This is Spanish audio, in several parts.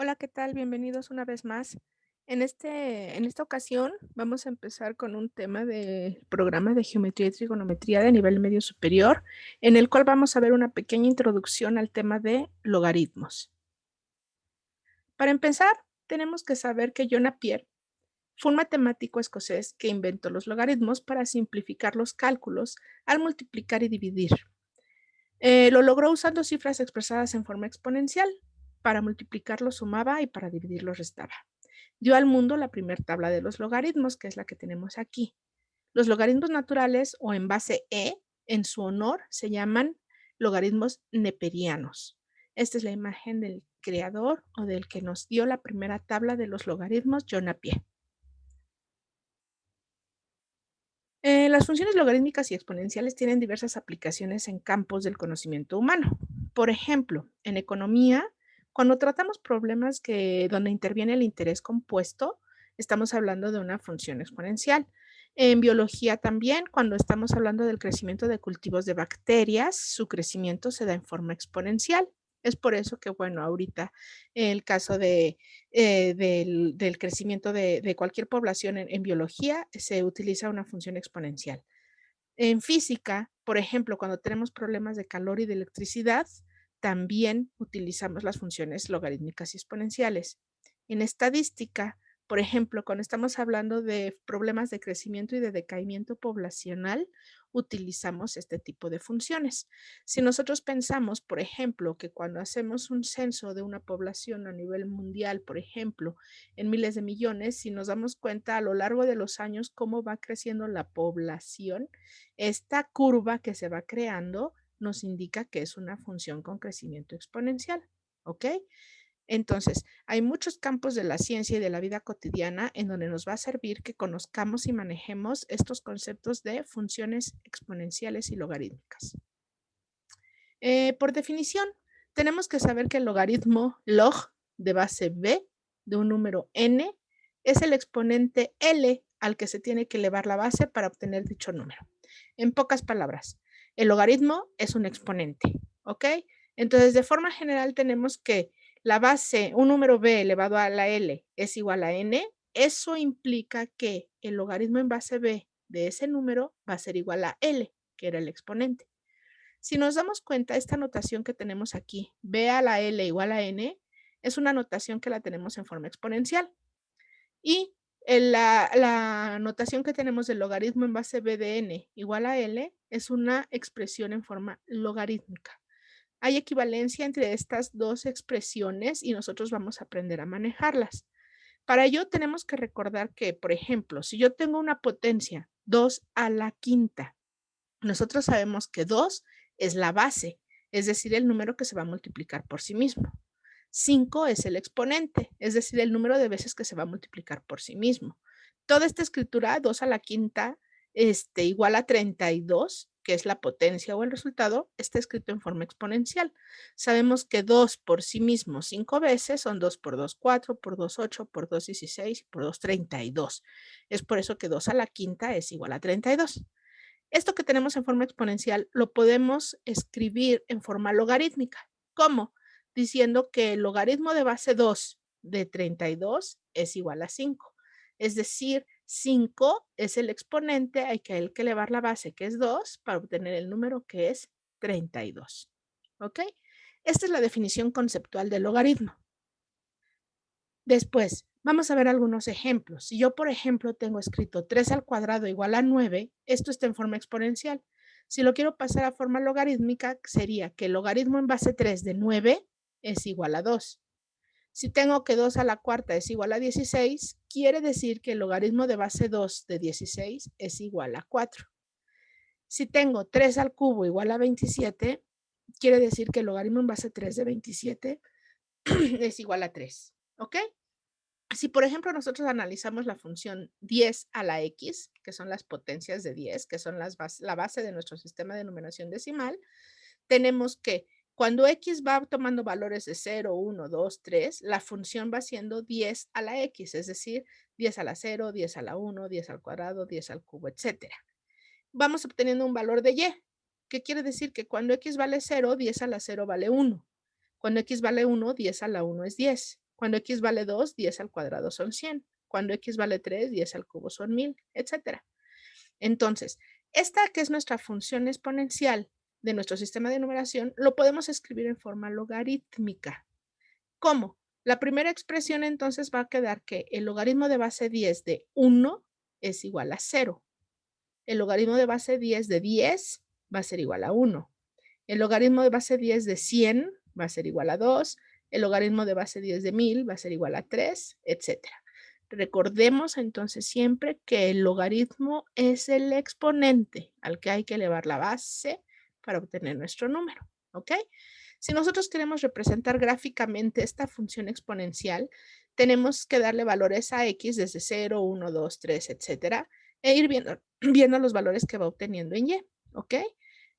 Hola, ¿qué tal? Bienvenidos una vez más. En esta ocasión vamos a empezar con un tema del programa de geometría y trigonometría de nivel medio superior, en el cual vamos a ver una pequeña introducción al tema de logaritmos. Para empezar, tenemos que saber que John Napier fue un matemático escocés que inventó los logaritmos para simplificar los cálculos al multiplicar y dividir. Lo logró usando cifras expresadas en forma exponencial. Para multiplicarlo sumaba y para dividirlo restaba. Dio al mundo la primera tabla de los logaritmos, que es la que tenemos aquí. Los logaritmos naturales o en base E, en su honor, se llaman logaritmos neperianos. Esta es la imagen del creador o del que nos dio la primera tabla de los logaritmos, John Napier. Las funciones logarítmicas y exponenciales tienen diversas aplicaciones en campos del conocimiento humano. Por ejemplo, en economía, cuando tratamos problemas donde interviene el interés compuesto, estamos hablando de una función exponencial. En biología también, cuando estamos hablando del crecimiento de cultivos de bacterias, su crecimiento se da en forma exponencial. Es por eso que, bueno, ahorita el caso del crecimiento de cualquier población en biología se utiliza una función exponencial. En física, por ejemplo, cuando tenemos problemas de calor y de electricidad, también utilizamos las funciones logarítmicas y exponenciales. En estadística, por ejemplo, cuando estamos hablando de problemas de crecimiento y de decaimiento poblacional, utilizamos este tipo de funciones. Si nosotros pensamos, por ejemplo, que cuando hacemos un censo de una población a nivel mundial, por ejemplo, en miles de millones, si nos damos cuenta a lo largo de los años cómo va creciendo la población, esta curva que se va creando nos indica que es una función con crecimiento exponencial, ¿ok? Entonces, hay muchos campos de la ciencia y de la vida cotidiana en donde nos va a servir que conozcamos y manejemos estos conceptos de funciones exponenciales y logarítmicas. Por definición, tenemos que saber que el logaritmo log de base b de un número n es el exponente L al que se tiene que elevar la base para obtener dicho número. En pocas palabras, el logaritmo es un exponente, ¿ok? Entonces, de forma general tenemos que la base, un número b elevado a la L es igual a n. Eso implica que el logaritmo en base b de ese número va a ser igual a L, que era el exponente. Si nos damos cuenta, esta notación que tenemos aquí, b a la L igual a n, es una notación que la tenemos en forma exponencial. Y la notación que tenemos del logaritmo en base b de n igual a L es una expresión en forma logarítmica. Hay equivalencia entre estas dos expresiones y nosotros vamos a aprender a manejarlas. Para ello tenemos que recordar que, por ejemplo, si yo tengo una potencia 2 a la quinta, nosotros sabemos que 2 es la base, es decir, el número que se va a multiplicar por sí mismo. 5 es el exponente, es decir, el número de veces que se va a multiplicar por sí mismo. Toda esta escritura, 2 a la quinta, igual a 32, que es la potencia o el resultado, está escrito en forma exponencial. Sabemos que 2 por sí mismo 5 veces son 2 por 2, 4, por 2, 8, por 2, 16, por 2, 32. Es por eso que 2 a la quinta es igual a 32. Esto que tenemos en forma exponencial lo podemos escribir en forma logarítmica. ¿Cómo? Diciendo que el logaritmo de base 2 de 32 es igual a 5. Es decir, 5 es el exponente, hay que elevar la base, que es 2, para obtener el número que es 32. ¿Ok? Esta es la definición conceptual del logaritmo. Después, vamos a ver algunos ejemplos. Si yo, por ejemplo, tengo escrito 3 al cuadrado igual a 9, esto está en forma exponencial. Si lo quiero pasar a forma logarítmica, sería que el logaritmo en base 3 de 9 es igual a 2. Si tengo que 2 a la cuarta es igual a 16, quiere decir que el logaritmo de base 2 de 16 es igual a 4. Si tengo 3 al cubo igual a 27, quiere decir que el logaritmo en base 3 de 27 es igual a 3. ¿Ok? Si, por ejemplo, nosotros analizamos la función 10 a la x, que son las potencias de 10, que son la base de nuestro sistema de numeración decimal, tenemos que cuando x va tomando valores de 0, 1, 2, 3, la función va siendo 10 a la x, es decir, 10 a la 0, 10 a la 1, 10 al cuadrado, 10 al cubo, etcétera. Vamos obteniendo un valor de y, que quiere decir que cuando x vale 0, 10 a la 0 vale 1. Cuando x vale 1, 10 a la 1 es 10. Cuando x vale 2, 10 al cuadrado son 100. Cuando x vale 3, 10 al cubo son 1000, etc. Entonces, esta que es nuestra función exponencial de nuestro sistema de numeración, lo podemos escribir en forma logarítmica. ¿Cómo? La primera expresión entonces va a quedar que el logaritmo de base 10 de 1 es igual a 0. El logaritmo de base 10 de 10 va a ser igual a 1. El logaritmo de base 10 de 100 va a ser igual a 2. El logaritmo de base 10 de 1000 va a ser igual a 3, etc. Recordemos entonces siempre que el logaritmo es el exponente al que hay que elevar la base para obtener nuestro número, ¿ok? Si nosotros queremos representar gráficamente esta función exponencial, tenemos que darle valores a x desde 0, 1, 2, 3, etcétera, e ir viendo los valores que va obteniendo en y, ¿ok?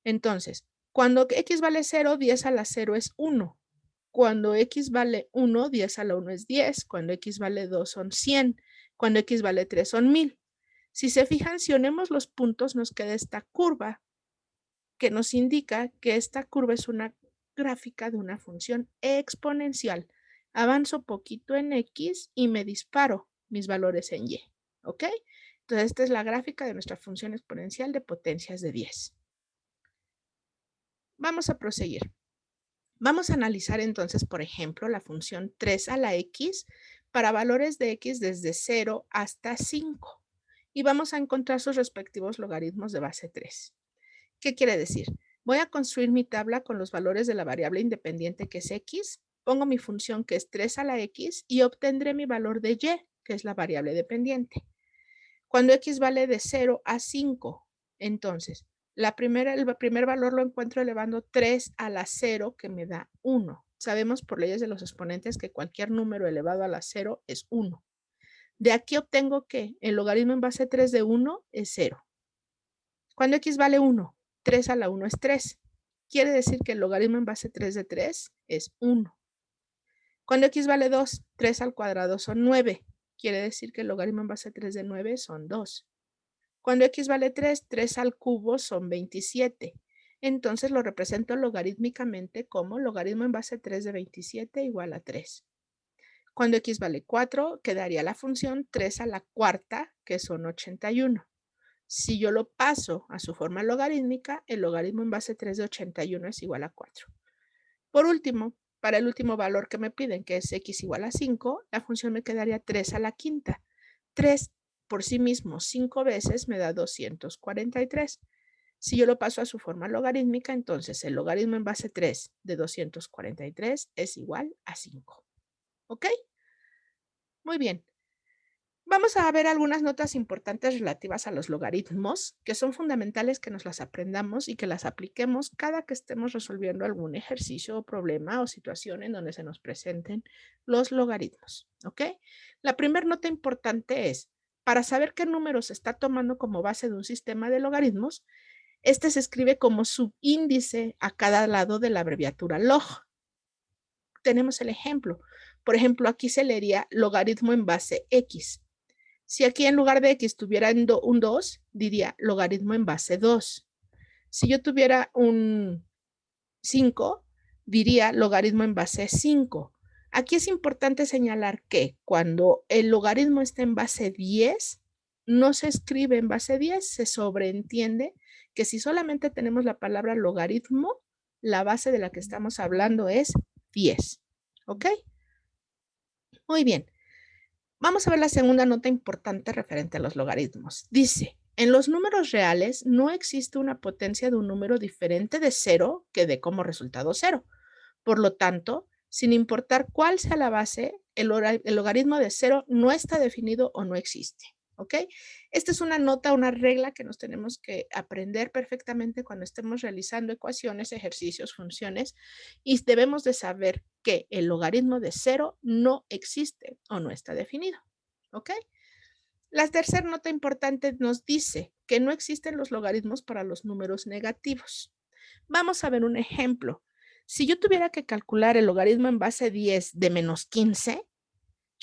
Entonces, cuando x vale 0, 10 a la 0 es 1. Cuando x vale 1, 10 a la 1 es 10. Cuando x vale 2 son 100. Cuando x vale 3 son 1000. Si se fijan, si unimos los puntos, nos queda esta curva que nos indica que esta curva es una gráfica de una función exponencial. Avanzo poquito en x y me disparo mis valores en y, ¿ok? Entonces, esta es la gráfica de nuestra función exponencial de potencias de 10. Vamos a proseguir. Vamos a analizar entonces, por ejemplo, la función 3 a la x para valores de x desde 0 hasta 5. Y vamos a encontrar sus respectivos logaritmos de base 3. ¿Qué quiere decir? Voy a construir mi tabla con los valores de la variable independiente que es x, pongo mi función que es 3 a la x y obtendré mi valor de y, que es la variable dependiente. Cuando x vale de 0 a 5, entonces el primer valor lo encuentro elevando 3 a la 0, que me da 1. Sabemos por leyes de los exponentes que cualquier número elevado a la 0 es 1. De aquí obtengo que el logaritmo en base 3 de 1 es 0. Cuando x vale 1, 3 a la 1 es 3. Quiere decir que el logaritmo en base 3 de 3 es 1. Cuando x vale 2, 3 al cuadrado son 9. Quiere decir que el logaritmo en base 3 de 9 son 2. Cuando x vale 3, 3 al cubo son 27. Entonces lo represento logarítmicamente como logaritmo en base 3 de 27 igual a 3. Cuando x vale 4, quedaría la función 3 a la cuarta, que son 81. Si yo lo paso a su forma logarítmica, el logaritmo en base 3 de 81 es igual a 4. Por último, para el último valor que me piden, que es x igual a 5, la función me quedaría 3 a la quinta. 3 por sí mismo 5 veces me da 243. Si yo lo paso a su forma logarítmica, entonces el logaritmo en base 3 de 243 es igual a 5. ¿Ok? Muy bien. Vamos a ver algunas notas importantes relativas a los logaritmos, que son fundamentales que nos las aprendamos y que las apliquemos cada que estemos resolviendo algún ejercicio o problema o situación en donde se nos presenten los logaritmos. ¿Ok? La primera nota importante es, para saber qué número se está tomando como base de un sistema de logaritmos, este se escribe como subíndice a cada lado de la abreviatura log. Tenemos el ejemplo. Por ejemplo, aquí se leería logaritmo en base x. Si aquí en lugar de x tuviera un 2, diría logaritmo en base 2. Si yo tuviera un 5, diría logaritmo en base 5. Aquí es importante señalar que cuando el logaritmo está en base 10, no se escribe en base 10, se sobreentiende que si solamente tenemos la palabra logaritmo, la base de la que estamos hablando es 10. ¿Ok? Muy bien. Vamos a ver la segunda nota importante referente a los logaritmos. Dice, en los números reales no existe una potencia de un número diferente de 0 que dé como resultado 0. Por lo tanto, sin importar cuál sea la base, el logaritmo de 0 no está definido o no existe. ¿Ok? Esta es una nota, una regla que nos tenemos que aprender perfectamente cuando estemos realizando ecuaciones, ejercicios, funciones, y debemos de saber que el logaritmo de 0 no existe o no está definido. ¿Ok? La tercera nota importante nos dice que no existen los logaritmos para los números negativos. Vamos a ver un ejemplo. Si yo tuviera que calcular el logaritmo en base 10 de menos 15,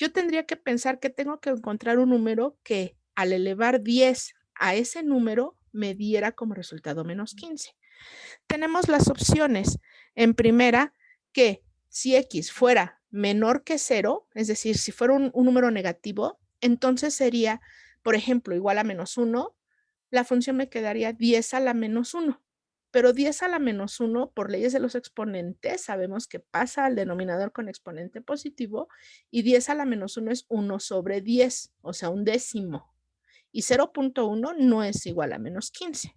yo tendría que pensar que tengo que encontrar un número que al elevar 10 a ese número me diera como resultado menos 15. Tenemos las opciones. En primera, que si x fuera menor que 0, es decir, si fuera un número negativo, entonces sería, por ejemplo, igual a -1, la función me quedaría 10 a la -1. Pero 10 a la -1, por leyes de los exponentes, sabemos que pasa al denominador con exponente positivo, y 10 a la -1 es 1 sobre 10, o sea, un décimo. Y 0.1 no es igual a -15,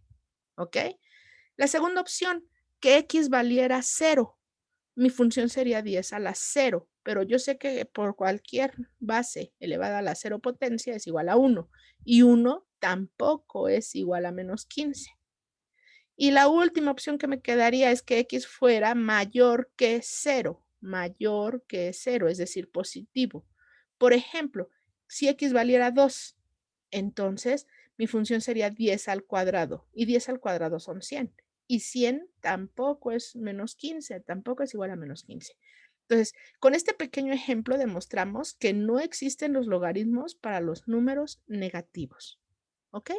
¿ok? La segunda opción, que x valiera 0. Mi función sería 10 a la 0, pero yo sé que por cualquier base elevada a la 0 potencia es igual a 1, y 1 tampoco es igual a -15. Y la última opción que me quedaría es que x fuera mayor que 0, es decir, positivo. Por ejemplo, si x valiera 2, entonces mi función sería 10 al cuadrado, y 10 al cuadrado son 100. Y 100 tampoco es -15, tampoco es igual a -15. Entonces, con este pequeño ejemplo demostramos que no existen los logaritmos para los números negativos. ¿Ok?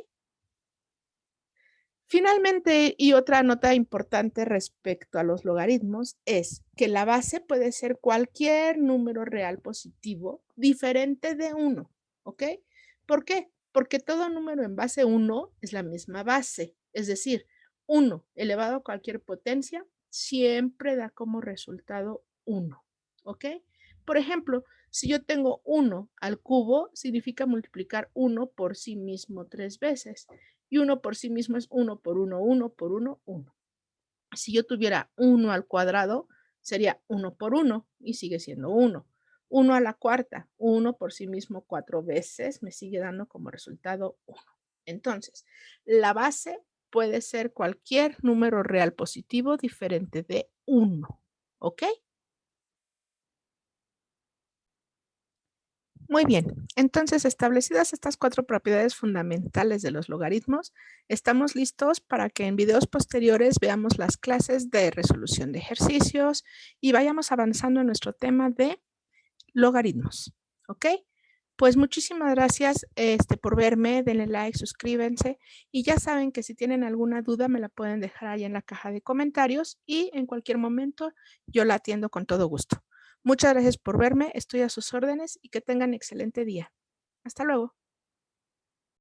Finalmente, y otra nota importante respecto a los logaritmos es que la base puede ser cualquier número real positivo diferente de 1, ¿ok? ¿Por qué? Porque todo número en base 1 es la misma base, es decir, 1 elevado a cualquier potencia siempre da como resultado 1, ¿ok? Por ejemplo, si yo tengo 1 al cubo, significa multiplicar 1 por sí mismo 3 veces. Y 1 por sí mismo es 1 por 1, 1 por 1, 1. Si yo tuviera 1 al cuadrado, sería 1 por 1 y sigue siendo 1. 1 a la cuarta, 1 por sí mismo 4 veces, me sigue dando como resultado 1. Entonces, la base puede ser cualquier número real positivo diferente de 1. ¿Ok? Muy bien, entonces establecidas estas 4 propiedades fundamentales de los logaritmos, estamos listos para que en videos posteriores veamos las clases de resolución de ejercicios y vayamos avanzando en nuestro tema de logaritmos. ¿Ok? Pues muchísimas gracias por verme, denle like, suscríbanse y ya saben que si tienen alguna duda me la pueden dejar ahí en la caja de comentarios y en cualquier momento yo la atiendo con todo gusto. Muchas gracias por verme, estoy a sus órdenes y que tengan excelente día. Hasta luego.